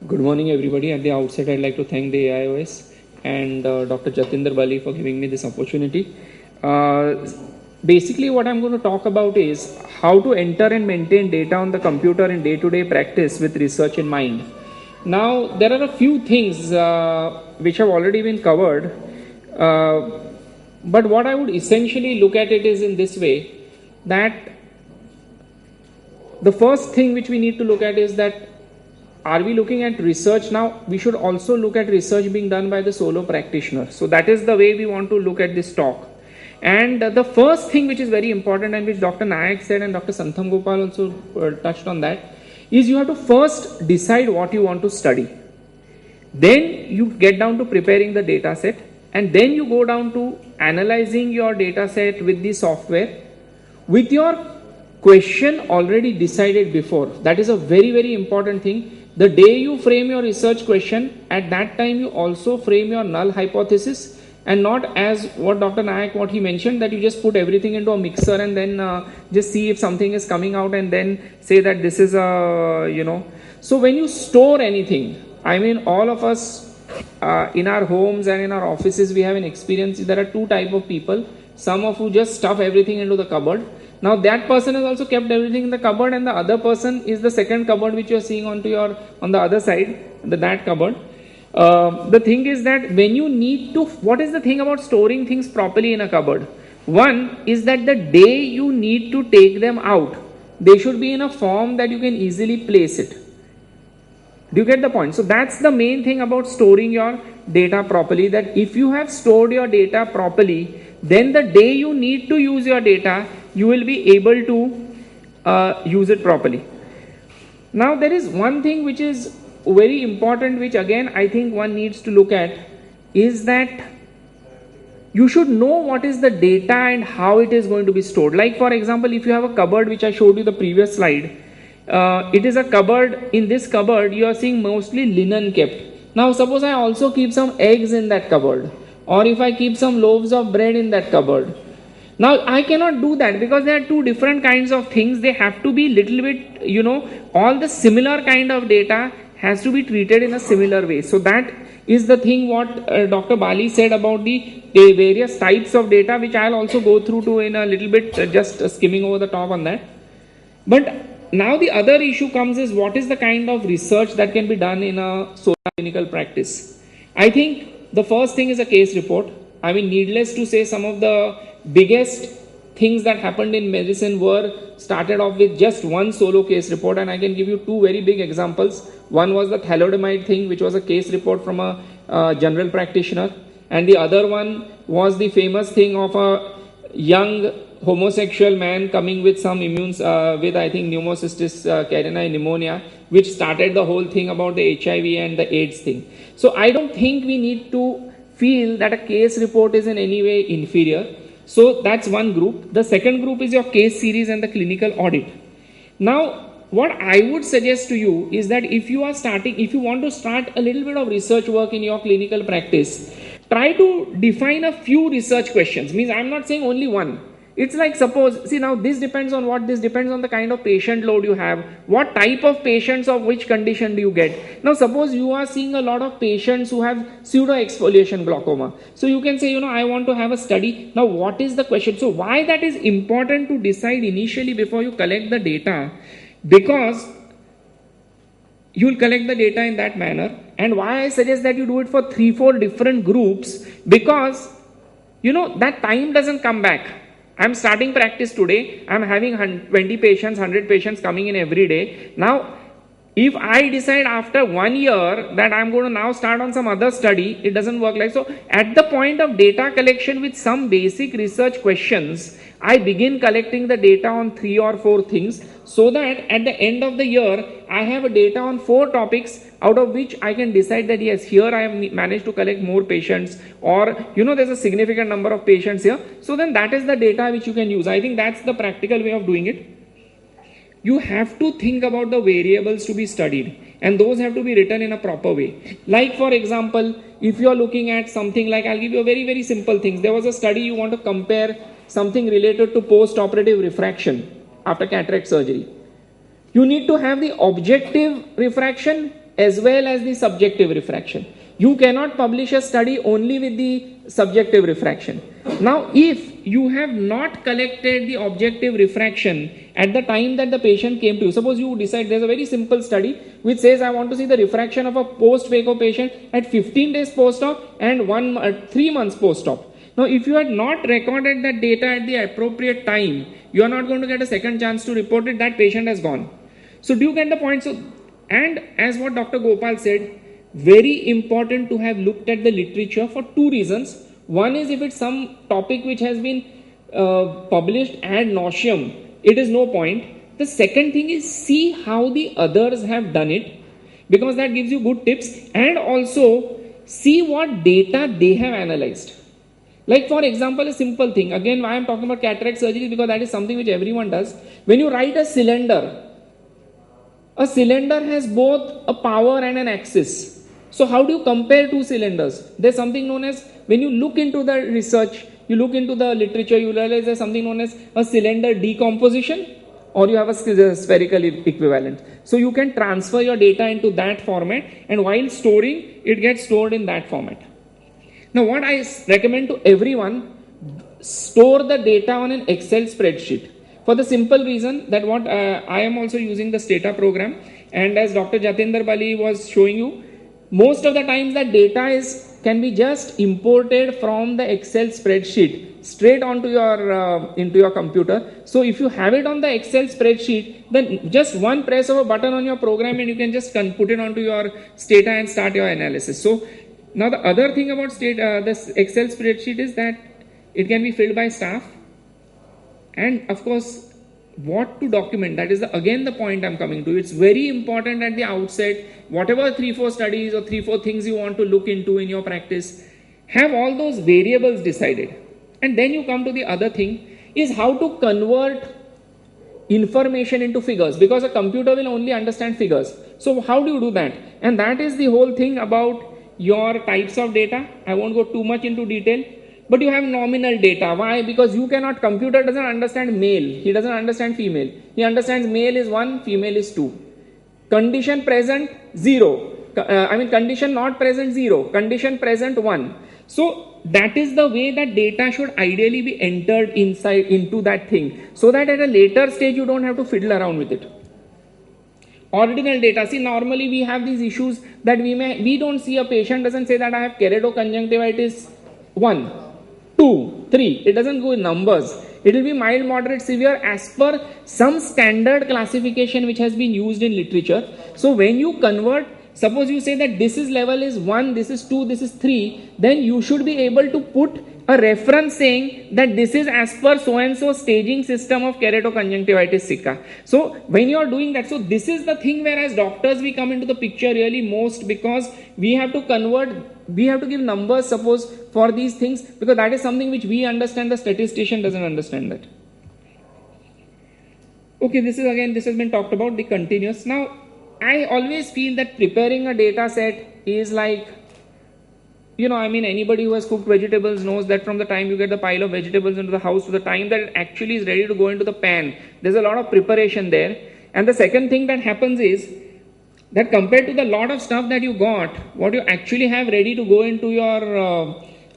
Good morning, everybody. At the outset, I'd like to thank the AIOS and Dr. Jatinder Bali for giving me this opportunity. Uh, Basically, what I'm going to talk about is how to enter and maintain data on the computer in day to day practice with research in mind. Now, there are a few things which have already been covered, uh, but what I would essentially look at it is in this way that the first thing which we need to look at is that are we looking at research now? We should also look at research being done by the solo practitioner. So that is the way we want to look at this talk. And the first thing which is very important and which Dr. Nayak said and Dr. Santham Gopal also touched on that is you have to first decide what you want to study. Then you get down to preparing the data set, and then you go down to analyzing your data set with the software with your question already decided before. That is a very, very important thing. The day you frame your research question, at that time you also frame your null hypothesis, and not as what Dr. Nayak, what he mentioned, that you just put everything into a mixer and then just see if something is coming out and then say that this is a. So when you store anything, I mean, all of us in our homes and in our offices, we have an experience. There are two type of people. Some of who just stuff everything into the cupboard. Now that person has also kept everything in the cupboard, and the other person is the second cupboard which you are seeing on the other side, that cupboard. The thing is that when you need to, what is the thing about storing things properly in a cupboard? One is that the day you need to take them out, they should be in a form that you can easily place it. Do you get the point? So that's the main thing about storing your data properly, that if you have stored your data properly, then the day you need to use your data, you will be able to use it properly. Now there is one thing which is very important, which again I think one needs to look at, is that you should know what is the data and how it is going to be stored. Like for example, if you have a cupboard, which I showed you the previous slide, it is a cupboard. In this cupboard you are seeing mostly linen kept. Now suppose I also keep some eggs in that cupboard, or if I keep some loaves of bread in that cupboard. Now I cannot do that because there are two different kinds of things. They have to be little bit, all the similar kind of data has to be treated in a similar way. So that is the thing what Dr. Bali said about the various types of data, which I'll also go through to in a little bit, just skimming over the top on that. But now the other issue comes is what is the kind of research that can be done in a solo clinical practice. I think the first thing is a case report. I mean, needless to say, some of the biggest things that happened in medicine were started off with just one solo case report, and I can give you two very big examples. One was the thalidomide thing, which was a case report from a general practitioner, and the other one was the famous thing of a young homosexual man coming with some with I think pneumocystis carinii pneumonia, which started the whole thing about the HIV and the AIDS thing. So I don't think we need to feel that a case report is in any way inferior. So that's one group. The second group is your case series and the clinical audit. Now, what I would suggest to you is that if you want to start a little bit of research work in your clinical practice, try to define a few research questions. Means I'm not saying only one. It's like, suppose, see, now this depends on what? This depends on the kind of patient load you have. What type of patients of which condition do you get? Now suppose you are seeing a lot of patients who have pseudo exfoliation glaucoma. So you can say, I want to have a study. Now what is the question? So why that is important to decide initially before you collect the data? Because you will collect the data in that manner. And why I suggest that you do it for 3-4 different groups, because that time doesn't come back. I'm starting practice today. I'm having 20 patients, 100 patients coming in every day. Now, if I decide after 1 year that I'm going to now start on some other study, it doesn't work like so. At the point of data collection with some basic research questions, I begin collecting the data on 3 or 4 things, so that at the end of the year, I have a data on 4 topics, out of which I can decide that yes, here I have managed to collect more patients, or there's a significant number of patients here. So then that is the data which you can use. I think that's the practical way of doing it. You have to think about the variables to be studied, and those have to be written in a proper way. Like for example, if you are looking at something like, I'll give you a very, very simple thing. There was a study, you want to compare something related to post-operative refraction after cataract surgery. You need to have the objective refraction as well as the subjective refraction. You cannot publish a study only with the subjective refraction. Now, if you have not collected the objective refraction at the time that the patient came to you, suppose you decide there's a very simple study which says I want to see the refraction of a post-phaco patient at 15 days post-op and 3 months post-op. Now, if you had not recorded that data at the appropriate time, you are not going to get a second chance to report it, that patient has gone. So, do you get the point? So, and as what Dr. Gopal said, very important to have looked at the literature for two reasons. One is if it's some topic which has been published ad nauseum, it is no point. The second thing is see how the others have done it, because that gives you good tips, and also see what data they have analyzed. Like for example, a simple thing, again why I am talking about cataract surgery, because that is something which everyone does. When you write a cylinder has both a power and an axis. So how do you compare two cylinders? There's something known as, when you look into the research, you look into the literature, you realize there's something known as a cylinder decomposition, or you have a spherical equivalent. So you can transfer your data into that format, and while storing, it gets stored in that format. Now what I recommend to everyone, store the data on an Excel spreadsheet. For the simple reason that what I am also using the Stata program, and as Dr. Jatinder Bali was showing you, most of the times that data can be just imported from the Excel spreadsheet straight onto your into your computer. So if you have it on the Excel spreadsheet, then just one press of a button on your program and you can just put it onto your Stata and start your analysis. So now the other thing about this Excel spreadsheet is that it can be filled by staff, and of course what to document, that is again the point I'm coming to. It's very important at the outset, whatever 3-4 studies or 3-4 things you want to look into in your practice, have all those variables decided. And then you come to the other thing, is how to convert information into figures, because a computer will only understand figures. So how do you do that? And that is the whole thing about your types of data. I won't go too much into detail. But you have nominal data. Why? Because you cannot, computer doesn't understand male. He doesn't understand female. He understands male is 1, female is 2. Condition present, 0. Condition not present, 0. Condition present, 1. So that is the way that data should ideally be entered into that thing, so that at a later stage you don't have to fiddle around with it. Ordinal data. See, normally we have these issues that we don't see, a patient doesn't say that I have keratoconjunctivitis 1, 2, 3. It doesn't go in numbers. It will be mild, moderate, severe as per some standard classification which has been used in literature. So when you convert, suppose you say that this is level is 1, this is 2, this is 3, then you should be able to put a reference saying that this is as per so and so staging system of keratoconjunctivitis sicca. So when you are doing that, so this is the thing where as doctors we come into the picture really most, because we have to convert, we have to give numbers suppose for these things, because that is something which we understand, the statistician doesn't understand that. Okay, this has been talked about, the continuous. Now I always feel that preparing a data set is like, anybody who has cooked vegetables knows that from the time you get the pile of vegetables into the house to the time that it actually is ready to go into the pan, there's a lot of preparation there. And the second thing that happens is that compared to the lot of stuff that you got, what you actually have ready to go into your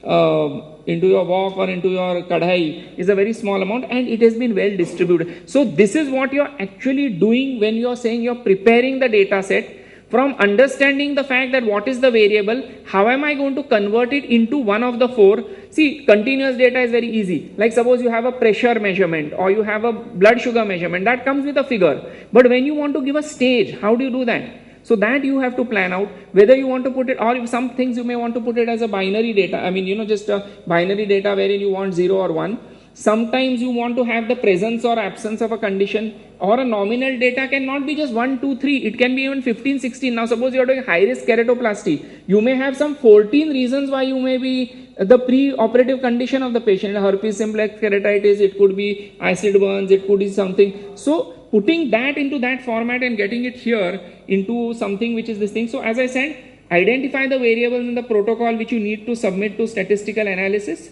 wok or into your kadhai is a very small amount, and it has been well distributed. So this is what you're actually doing when you're saying you're preparing the data set, from understanding the fact that what is the variable, how am I going to convert it into one of the 4. See, continuous data is very easy. Like suppose you have a pressure measurement or you have a blood sugar measurement, that comes with a figure. But when you want to give a stage, how do you do that? So that you have to plan out whether you want to put it, or some things you may want to put it as a binary data. Just a binary data wherein you want 0 or 1. Sometimes you want to have the presence or absence of a condition, or a nominal data cannot be just 1, 2, 3. It can be even 15, 16. Now suppose you are doing high risk keratoplasty. You may have some 14 reasons why you may be the pre-operative condition of the patient. Herpes simplex keratitis, it could be acid burns, it could be something. So putting that into that format and getting it here into something which is this thing. So as I said, identify the variables in the protocol which you need to submit to statistical analysis.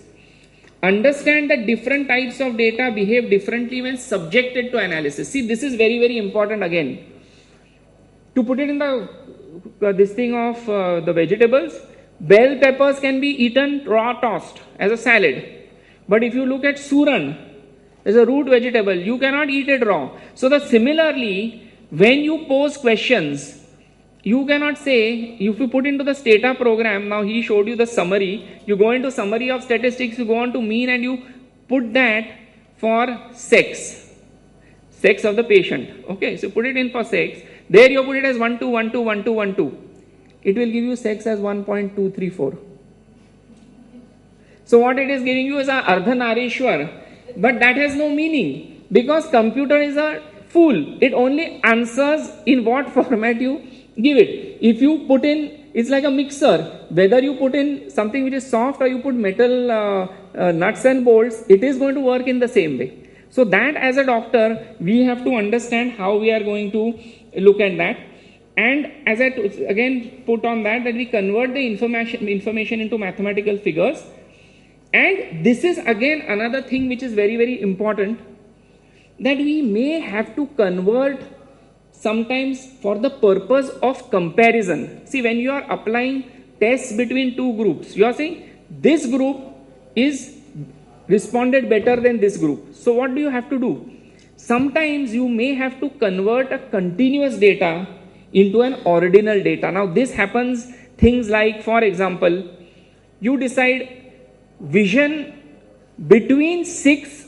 Understand that different types of data behave differently when subjected to analysis. See, this is very, very important again. To put it in the this thing of the vegetables, bell peppers can be eaten raw tossed as a salad. But if you look at suran, as a root vegetable, you cannot eat it raw. So similarly, when you pose questions, you cannot say, if you put into the Stata program, now he showed you the summary, you go into summary of statistics, you go on to mean and you put that for sex of the patient. Okay, so put it in for sex. There you put it as 1 2 1 2 1 2 1 2. It will give you sex as 1.234. So what it is giving you is a Ardhanarishwar. But that has no meaning because computer is a fool. It only answers in what format you give it. If you put in, it's like a mixer. Whether you put in something which is soft or you put metal nuts and bolts, it is going to work in the same way. So that as a doctor, we have to understand how we are going to look at that. And as I again put on that we convert the information into mathematical figures. And this is again another thing which is very, very important, that we may have to convert sometimes for the purpose of comparison. See, when you are applying tests between two groups, you are saying this group is responded better than this group. So what do you have to do? Sometimes you may have to convert a continuous data into an ordinal data. Now this happens things like, for example, you decide vision between 6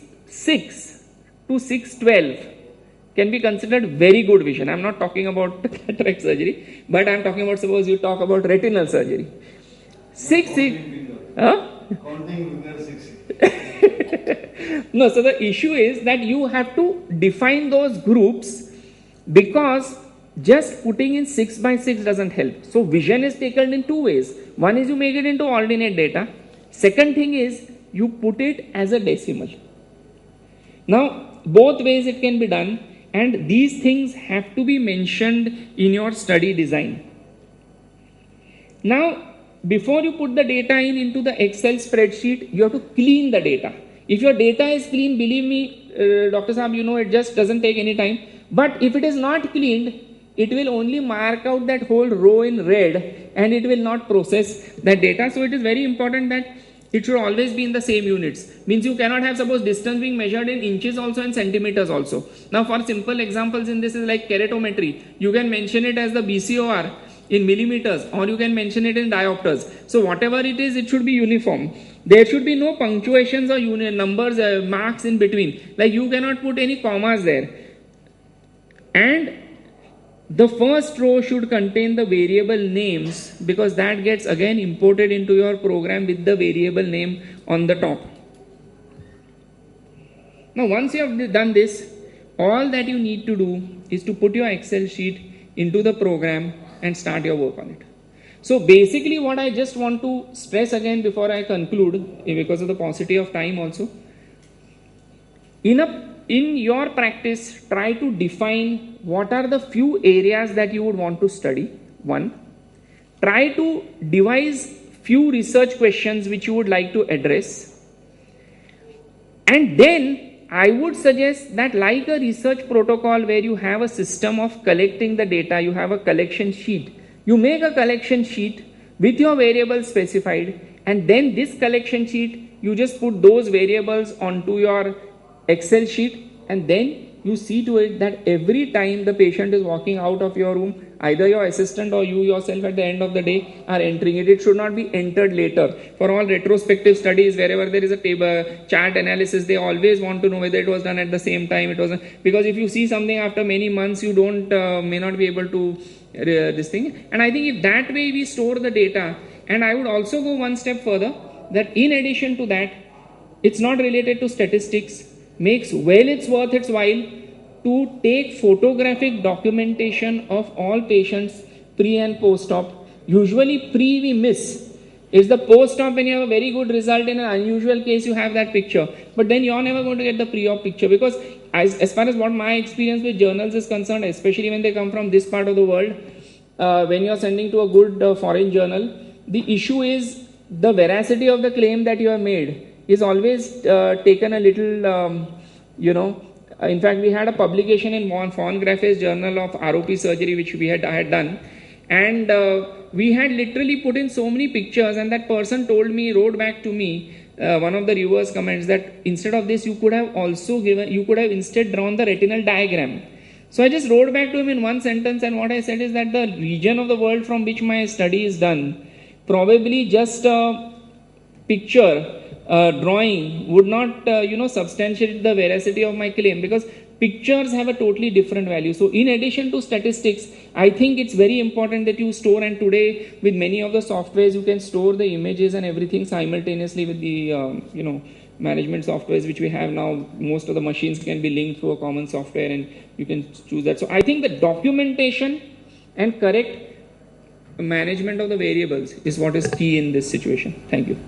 to 6:12 can be considered very good vision. I'm not talking about cataract surgery, but I'm talking about, suppose you talk about retinal surgery. 6 huh? Counting finger 6. No, so the issue is that you have to define those groups, because just putting in 6 by 6 doesn't help. So vision is taken in two ways. One is you make it into ordinate data. Second thing is you put it as a decimal. Now both ways it can be done, and these things have to be mentioned in your study design. Now before you put the data into the Excel spreadsheet, you have to clean the data. If your data is clean, believe me, Dr. Saab, it just doesn't take any time. But if it is not cleaned, it will only mark out that whole row in red and it will not process that data. So it is very important that it should always be in the same units. Means you cannot have, suppose, distance being measured in inches also and centimeters also. Now for simple examples in this is like keratometry. You can mention it as the BCOR in millimeters, or you can mention it in diopters. So whatever it is, it should be uniform. There should be no punctuations or numbers, marks in between. Like you cannot put any commas there. And the first row should contain the variable names, because that gets again imported into your program with the variable name on the top. Now once you have done this, all that you need to do is to put your Excel sheet into the program and start your work on it. So basically what I just want to stress again before I conclude, because of the paucity of time also, in your practice, try to define what are the few areas that you would want to study. One, try to devise few research questions which you would like to address. And then I would suggest that, like a research protocol where you have a system of collecting the data, you have a collection sheet. You make a collection sheet with your variables specified, and then this collection sheet, you just put those variables onto your Excel sheet, and then you see to it that every time the patient is walking out of your room, either your assistant or you yourself at the end of the day are entering it. It should not be entered later. For all retrospective studies, wherever there is a table, chart analysis, they always want to know whether it was done at the same time. It wasn't, because if you see something after many months, you may not be able to this thing. And I think if that way we store the data, and I would also go one step further, that in addition to that, it's not related to statistics, makes it's worth its while to take photographic documentation of all patients pre and post-op. Usually pre we miss. Is the post-op, when you have a very good result, in an unusual case you have that picture, but then you're never going to get the pre-op picture, because as far as what my experience with journals is concerned, especially when they come from this part of the world, when you're sending to a good foreign journal, the issue is the veracity of the claim that you have made is always taken a little, in fact, we had a publication in Von Graffe's Journal of ROP Surgery, which I had done, and we had literally put in so many pictures, and that person wrote back to me, one of the reviewers comments, that instead of this you could have instead drawn the retinal diagram. So I just wrote back to him in one sentence, and what I said is that the region of the world from which my study is done, probably just a picture drawing would not substantiate the veracity of my claim, because pictures have a totally different value. So in addition to statistics, I think it's very important that you store, and today with many of the softwares you can store the images and everything simultaneously with the management softwares which we have now. Most of the machines can be linked through a common software, and you can choose that. So I think the documentation and correct management of the variables is what is key in this situation. Thank you.